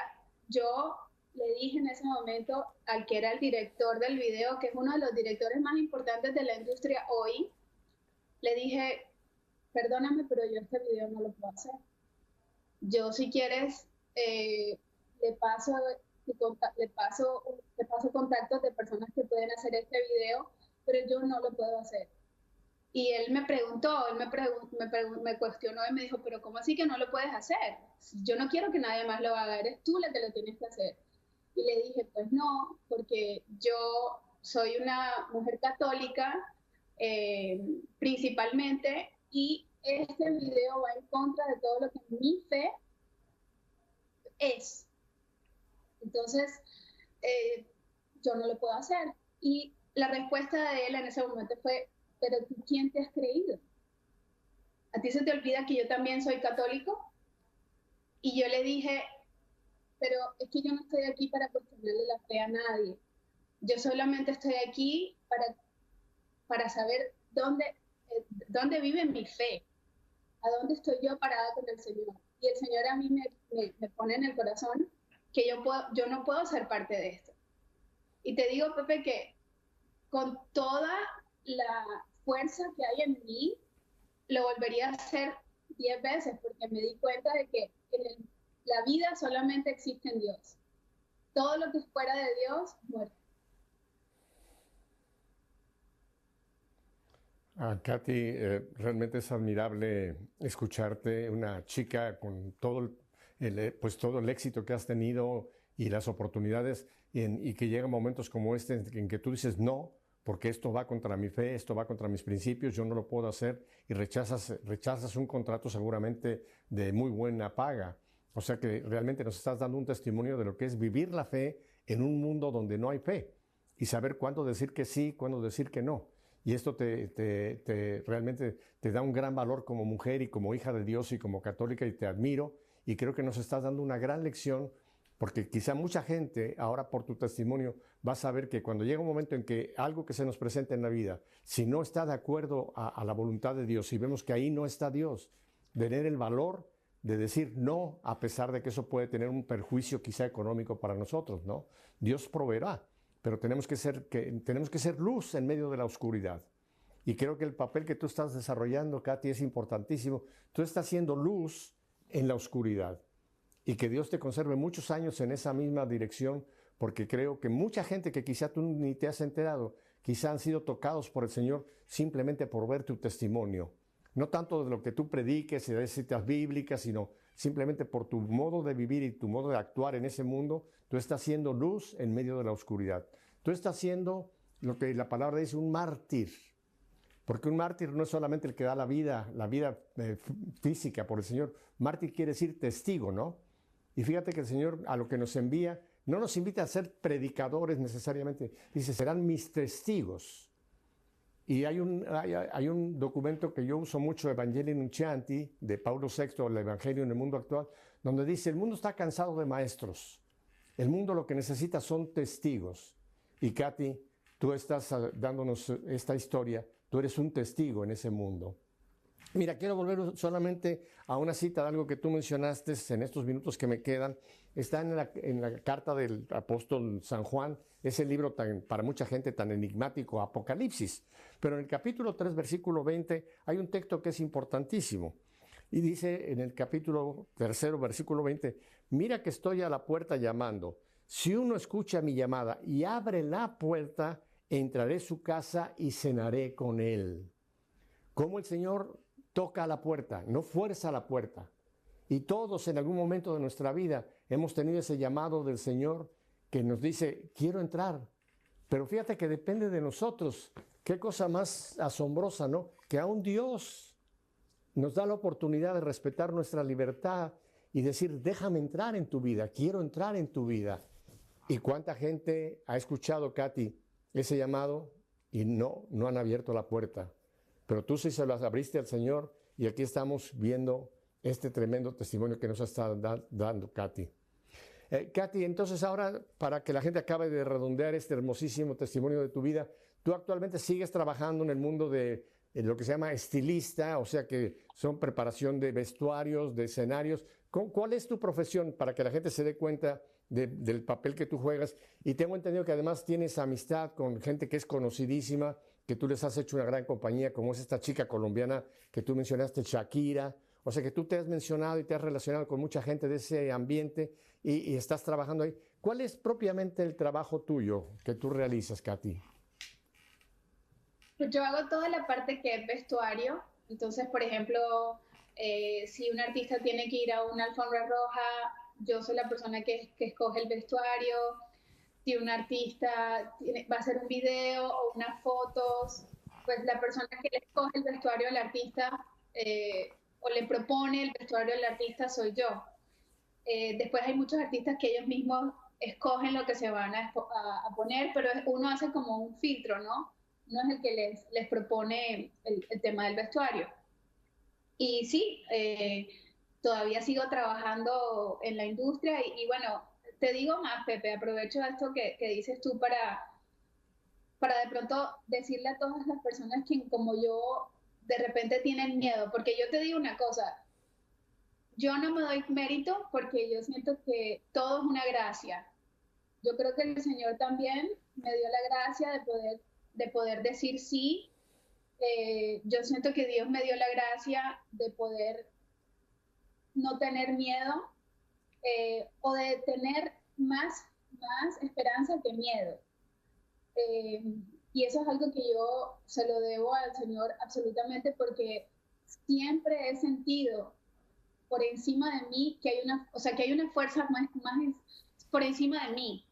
Yo le dije en ese momento al que era el director del video, que es uno de los directores más importantes de la industria hoy, le dije, perdóname, pero yo este video no lo puedo hacer. Yo, si quieres, le paso, le paso contactos de personas que pueden hacer este video, pero yo no lo puedo hacer. Y él me preguntó, me cuestionó y me dijo, pero ¿cómo así que no lo puedes hacer? Yo no quiero que nadie más lo haga, eres tú la que lo tienes que hacer. Y le dije, pues no, porque yo soy una mujer católica, principalmente, y este video va en contra de todo lo que mi fe es. Entonces, eh, yo no lo puedo hacer. Y la respuesta de él en ese momento fue, pero ¿tú quién te has creído? ¿A ti se te olvida que yo también soy católico? Y yo le dije, pero es que yo no estoy aquí para cuestionarle la fe a nadie. Yo solamente estoy aquí para saber dónde vive mi fe, a dónde estoy yo parada con el Señor. Y el Señor a mí me pone en el corazón que yo no puedo ser parte de esto. Y te digo, Pepe, que con toda la fuerza que hay en mí, lo volvería a hacer 10 veces, porque me di cuenta de que la vida solamente existe en Dios. Todo lo que es fuera de Dios, muere. Katy, realmente es admirable escucharte, una chica con pues todo el éxito que has tenido y las oportunidades y que llegan momentos como este en que tú dices no, porque esto va contra mi fe, esto va contra mis principios, yo no lo puedo hacer y rechazas un contrato seguramente de muy buena paga. O sea que realmente nos estás dando un testimonio de lo que es vivir la fe en un mundo donde no hay fe y saber cuándo decir que sí, cuándo decir que no. Y esto realmente te da un gran valor como mujer y como hija de Dios y como católica y te admiro y creo que nos estás dando una gran lección porque quizá mucha gente ahora por tu testimonio va a saber que cuando llega un momento en que algo que se nos presenta en la vida, si no está de acuerdo a la voluntad de Dios, si vemos que ahí no está Dios, tener el valor de decir no, a pesar de que eso puede tener un perjuicio quizá económico para nosotros, ¿no? Dios proveerá, pero tenemos que ser luz en medio de la oscuridad. Y creo que el papel que tú estás desarrollando, Katy, es importantísimo. Tú estás siendo luz en la oscuridad. Y que Dios te conserve muchos años en esa misma dirección, porque creo que mucha gente que quizá tú ni te has enterado, quizá han sido tocados por el Señor simplemente por ver tu testimonio. No tanto de lo que tú prediques y de citas bíblicas, sino simplemente por tu modo de vivir y tu modo de actuar en ese mundo, tú estás siendo luz en medio de la oscuridad. Tú estás siendo lo que la palabra dice, un mártir. Porque un mártir no es solamente el que da la vida física por el Señor. Mártir quiere decir testigo, ¿no? Y fíjate que el Señor a lo que nos envía, no nos invita a ser predicadores necesariamente. Dice, serán mis testigos. Y hay un documento que yo uso mucho, Evangelii Nuncianti, de Paulo VI, el Evangelio en el mundo actual, donde dice, el mundo está cansado de maestros. El mundo lo que necesita son testigos. Y Katy, tú estás dándonos esta historia, tú eres un testigo en ese mundo. Mira, quiero volver solamente a una cita de algo que tú mencionaste en estos minutos que me quedan. Está en la carta del apóstol San Juan, ese libro para mucha gente tan enigmático, Apocalipsis. Pero en el capítulo 3, versículo 20, hay un texto que es importantísimo. Y dice en el capítulo 3, versículo 20, mira que estoy a la puerta llamando. Si uno escucha mi llamada y abre la puerta, entraré a su casa y cenaré con él. Como el Señor toca a la puerta, no fuerza la puerta. Y todos en algún momento de nuestra vida hemos tenido ese llamado del Señor que nos dice, quiero entrar. Pero fíjate que depende de nosotros. Qué cosa más asombrosa, ¿no? Que aún Dios nos da la oportunidad de respetar nuestra libertad y decir, déjame entrar en tu vida, quiero entrar en tu vida. ¿Y cuánta gente ha escuchado, Katy, ese llamado y no han abierto la puerta? Pero tú sí se las abriste al Señor y aquí estamos viendo este tremendo testimonio que nos está dando Katy. Katy, entonces ahora, para que la gente acabe de redondear este hermosísimo testimonio de tu vida, tú actualmente sigues trabajando en el mundo de lo que se llama estilista, o sea que son preparación de vestuarios, de escenarios. ¿Cuál es tu profesión para que la gente se dé cuenta del papel que tú juegas? Y tengo entendido que además tienes amistad con gente que es conocidísima, que tú les has hecho una gran compañía, como es esta chica colombiana que tú mencionaste, Shakira. O sea que tú te has mencionado y te has relacionado con mucha gente de ese ambiente y estás trabajando ahí. ¿Cuál es propiamente el trabajo tuyo que tú realizas, Katy? Pues yo hago toda la parte que es vestuario. Entonces, por ejemplo, si un artista tiene que ir a una alfombra roja, yo soy la persona que escoge el vestuario. Si un artista va a hacer un video o unas fotos, pues la persona que le escoge el vestuario al artista o le propone el vestuario al artista soy yo. Después hay muchos artistas que ellos mismos escogen lo que se van a poner, pero uno hace como un filtro, ¿no? Uno es el que les propone el tema del vestuario. Y sí, todavía sigo trabajando en la industria y bueno, te digo más, Pepe, aprovecho esto que dices tú para de pronto decirle a todas las personas que como yo de repente tienen miedo, porque yo te digo una cosa, yo no me doy mérito porque yo siento que todo es una gracia. Yo creo que el Señor también me dio la gracia de poder decir sí. Yo siento que Dios me dio la gracia de poder no tener miedo o de tener más esperanza que miedo. Eh, y eso es algo que yo se lo debo al Señor absolutamente porque siempre he sentido por encima de mí que hay que hay una fuerza más por encima de mí.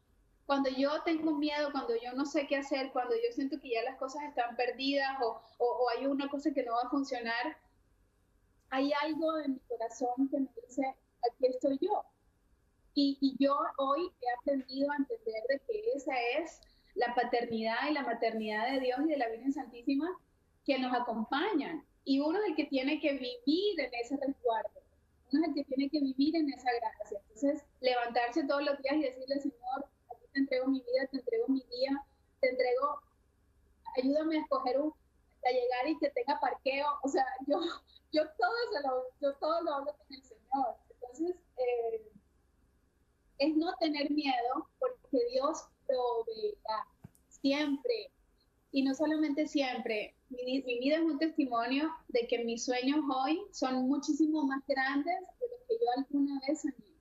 Cuando yo tengo miedo, cuando yo no sé qué hacer, cuando yo siento que ya las cosas están perdidas o hay una cosa que no va a funcionar, hay algo en mi corazón que me dice, aquí estoy yo. Y yo hoy he aprendido a entender de que esa es la paternidad y la maternidad de Dios y de la Virgen Santísima que nos acompañan. Y uno es el que tiene que vivir en ese resguardo. Uno es el que tiene que vivir en esa gracia. Entonces, levantarse todos los días y decirle, Señor, aquí te entrego mi vida, te entrego mi día, te entrego, ayúdame a escoger a llegar y que tenga parqueo. O sea, yo todo lo hablo con el Señor. Entonces, es no tener miedo porque Dios proveerá siempre. Y no solamente siempre, mi vida es un testimonio de que mis sueños hoy son muchísimo más grandes de lo que yo alguna vez soñé.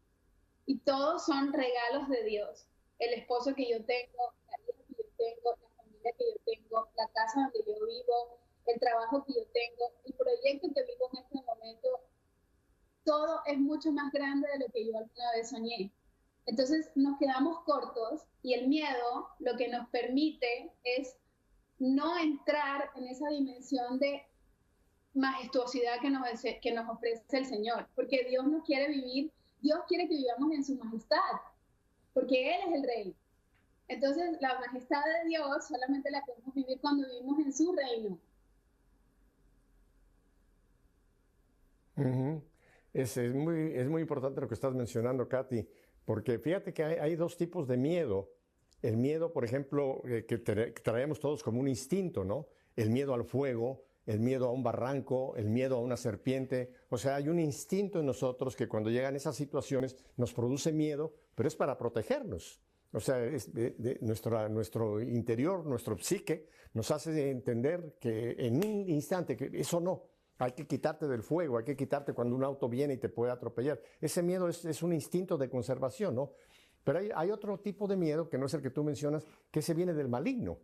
Y todos son regalos de Dios. El esposo que yo tengo, la hija que yo tengo, la familia que yo tengo, la casa donde yo vivo, el trabajo que yo tengo, el proyecto que vivo en este momento, todo es mucho más grande de lo que yo alguna vez soñé. Entonces nos quedamos cortos y el miedo lo que nos permite es no entrar en esa dimensión de majestuosidad que nos ofrece el Señor, porque Dios no quiere vivir, Dios quiere que vivamos en su majestad, porque Él es el Rey. Entonces, la majestad de Dios solamente la podemos vivir cuando vivimos en su reino. Es muy importante lo que estás mencionando, Katy, porque fíjate que hay dos tipos de miedo. El miedo, por ejemplo, que traemos todos como un instinto, ¿no? El miedo al fuego, el miedo a un barranco, el miedo a una serpiente. O sea, hay un instinto en nosotros que cuando llegan esas situaciones nos produce miedo, pero es para protegernos. O sea, nuestro interior, nuestro psique, nos hace entender que en un instante, que eso no, hay que quitarte del fuego, hay que quitarte cuando un auto viene y te puede atropellar. Ese miedo es un instinto de conservación, ¿no? Pero hay otro tipo de miedo, que no es el que tú mencionas, que se viene del maligno.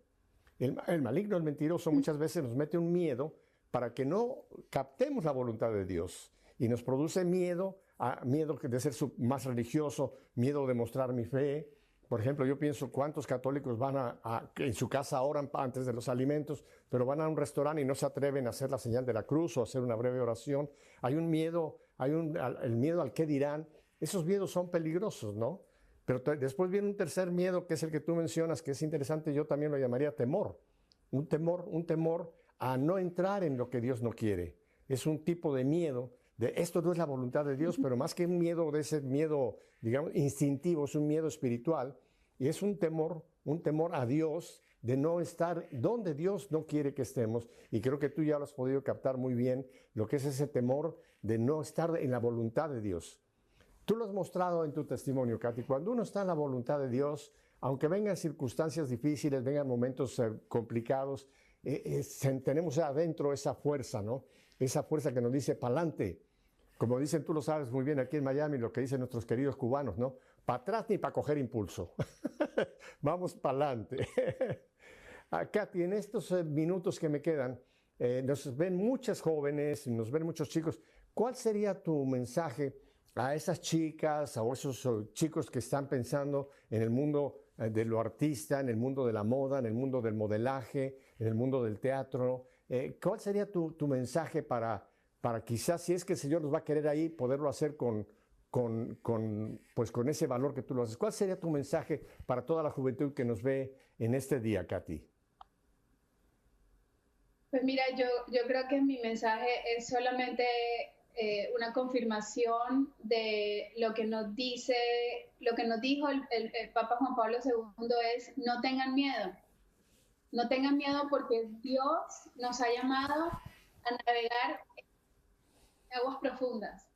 El maligno, el mentiroso, muchas veces nos mete un miedo para que no captemos la voluntad de Dios. Y nos produce miedo, miedo de ser más religioso, miedo de mostrar mi fe. Por ejemplo, yo pienso cuántos católicos van en su casa oran antes de los alimentos, pero van a un restaurante y no se atreven a hacer la señal de la cruz o hacer una breve oración. Hay un miedo, el miedo al qué dirán. Esos miedos son peligrosos, ¿no? Pero después viene un tercer miedo, que es el que tú mencionas, que es interesante, yo también lo llamaría temor. Un temor a no entrar en lo que Dios no quiere. Es un tipo de miedo de esto no es la voluntad de Dios, pero más que un miedo de ese miedo, digamos, instintivo, es un miedo espiritual y es un temor a Dios de no estar donde Dios no quiere que estemos. Y creo que tú ya lo has podido captar muy bien, lo que es ese temor de no estar en la voluntad de Dios. Tú lo has mostrado en tu testimonio, Katy. Cuando uno está en la voluntad de Dios, aunque vengan circunstancias difíciles, vengan momentos complicados, tenemos adentro esa fuerza, ¿no? Esa fuerza que nos dice pa'lante. Como dicen, tú lo sabes muy bien aquí en Miami, lo que dicen nuestros queridos cubanos, ¿no? Para atrás ni para coger impulso. Vamos pa'lante. Katy, en estos minutos que me quedan, nos ven muchas jóvenes, nos ven muchos chicos. ¿Cuál sería tu mensaje a esas chicas, a esos chicos que están pensando en el mundo de lo artista, en el mundo de la moda, en el mundo del modelaje, en el mundo del teatro? ¿Cuál sería tu mensaje para quizás, si es que el Señor nos va a querer ahí, poderlo hacer pues con ese valor que tú lo haces? ¿Cuál sería tu mensaje para toda la juventud que nos ve en este día, Katy? Pues mira, yo creo que mi mensaje es solamente una confirmación de lo que nos dice, lo que nos dijo el Papa Juan Pablo II es: no tengan miedo. No tengan miedo porque Dios nos ha llamado a navegar en aguas profundas.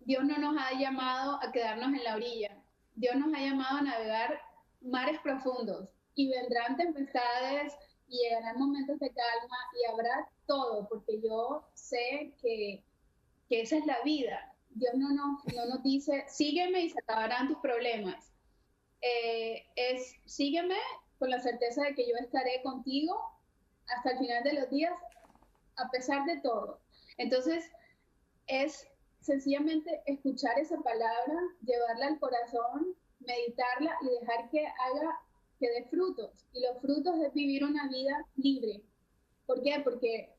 Dios no nos ha llamado a quedarnos en la orilla. Dios nos ha llamado a navegar mares profundos y vendrán tempestades y llegarán momentos de calma y habrá todo, porque yo sé que esa es la vida. Dios no nos dice, sígueme y se acabarán tus problemas. Es sígueme con la certeza de que yo estaré contigo hasta el final de los días, a pesar de todo. Entonces, es sencillamente escuchar esa palabra, llevarla al corazón, meditarla y dejar que dé frutos. Y los frutos es vivir una vida libre. ¿Por qué? Porque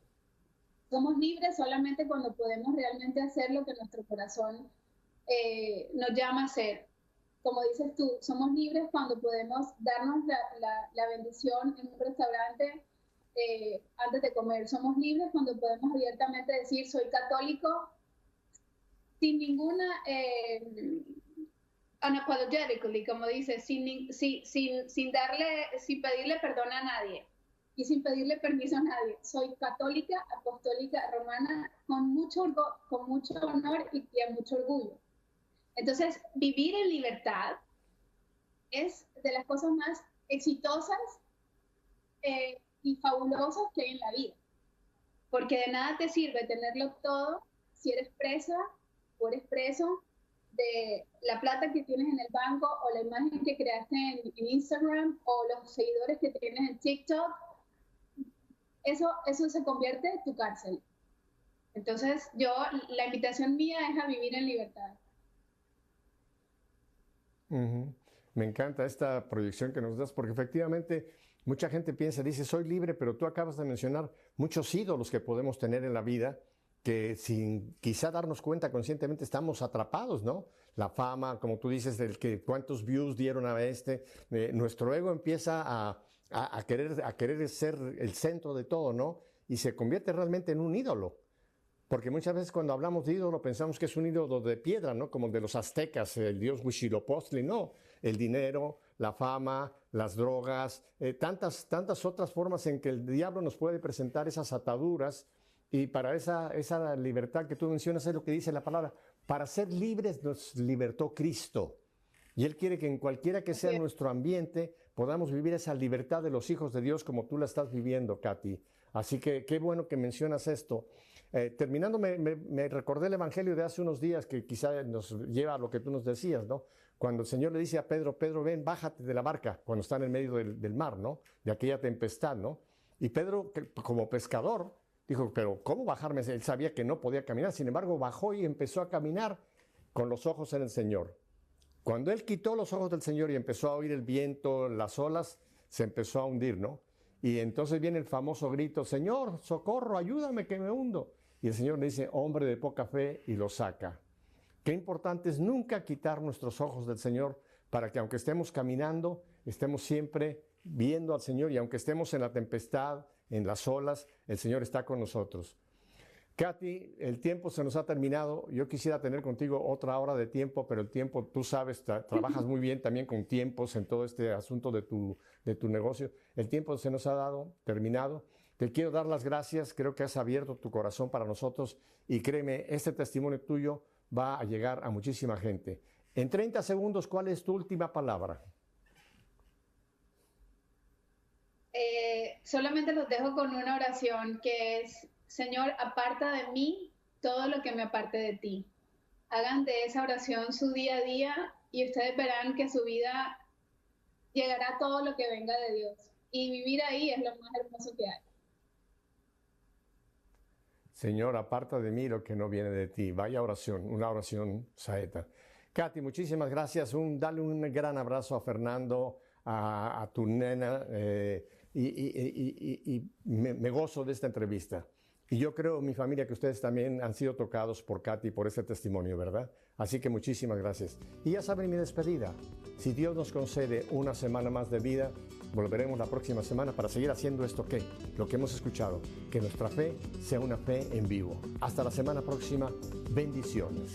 somos libres solamente cuando podemos realmente hacer lo que nuestro corazón nos llama a hacer. Como dices tú, somos libres cuando podemos darnos la bendición en un restaurante antes de comer. Somos libres cuando podemos abiertamente decir, soy católico, sin ninguna, unapologetically, como dice, sin pedirle perdón a nadie y sin pedirle permiso a nadie. Soy católica, apostólica, romana, con mucho honor y mucho orgullo. Entonces, vivir en libertad es de las cosas más exitosas y fabulosas que hay en la vida. Porque de nada te sirve tenerlo todo si eres presa o eres preso de la plata que tienes en el banco o la imagen que creaste en Instagram o los seguidores que tienes en TikTok. Eso se convierte en tu cárcel. Entonces, la invitación mía es a vivir en libertad. Ujú. Me encanta esta proyección que nos das, porque efectivamente mucha gente piensa, dice, soy libre, pero tú acabas de mencionar muchos ídolos que podemos tener en la vida, que sin quizá darnos cuenta conscientemente estamos atrapados, ¿no? La fama, como tú dices, del que cuántos views dieron a nuestro ego empieza a querer ser el centro de todo, ¿no? Y se convierte realmente en un ídolo. Porque muchas veces cuando hablamos de ídolo pensamos que es un ídolo de piedra, ¿no? Como el de los aztecas, el dios Huitzilopochtli. No, el dinero, la fama, las drogas, tantas otras formas en que el diablo nos puede presentar esas ataduras. Y para esa libertad que tú mencionas es lo que dice la palabra. Para ser libres nos libertó Cristo. Y Él quiere que en cualquiera que sea nuestro ambiente podamos vivir esa libertad de los hijos de Dios como tú la estás viviendo, Katy. Así que qué bueno que mencionas esto. Terminando, me recordé el Evangelio de hace unos días que quizá nos lleva a lo que tú nos decías, ¿no? Cuando el Señor le dice a Pedro, Pedro, ven, bájate de la barca, cuando está en el medio del mar, ¿no? De aquella tempestad, ¿no? Y Pedro, como pescador, dijo, pero ¿cómo bajarme? Él sabía que no podía caminar, sin embargo, bajó y empezó a caminar con los ojos en el Señor. Cuando él quitó los ojos del Señor y empezó a oír el viento, las olas, se empezó a hundir, ¿no? Y entonces viene el famoso grito, Señor, socorro, ayúdame que me hundo. Y el Señor le dice, hombre de poca fe, y lo saca. Qué importante es nunca quitar nuestros ojos del Señor para que aunque estemos caminando, estemos siempre viendo al Señor y aunque estemos en la tempestad, en las olas, el Señor está con nosotros. Katy, el tiempo se nos ha terminado. Yo quisiera tener contigo otra hora de tiempo, pero el tiempo, tú sabes, trabajas muy bien también con tiempos en todo este asunto de tu negocio. El tiempo se nos ha terminado. Te quiero dar las gracias. Creo que has abierto tu corazón para nosotros y créeme, este testimonio tuyo va a llegar a muchísima gente. En 30 segundos, ¿cuál es tu última palabra? Solamente los dejo con una oración que es, Señor, aparta de mí todo lo que me aparte de ti. Hagan de esa oración su día a día y ustedes verán que su vida llegará todo lo que venga de Dios. Y vivir ahí es lo más hermoso que hay. Señor, aparta de mí lo que no viene de ti. Vaya oración, una oración saeta. Katy, muchísimas gracias. Dale un gran abrazo a Fernando, a tu nena, y me gozo de esta entrevista. Y yo creo, mi familia, que ustedes también han sido tocados por Katy, por este testimonio, ¿verdad? Así que muchísimas gracias. Y ya saben mi despedida. Si Dios nos concede una semana más de vida, volveremos la próxima semana para seguir haciendo esto lo que hemos escuchado, que nuestra fe sea una fe en vivo. Hasta la semana próxima. Bendiciones.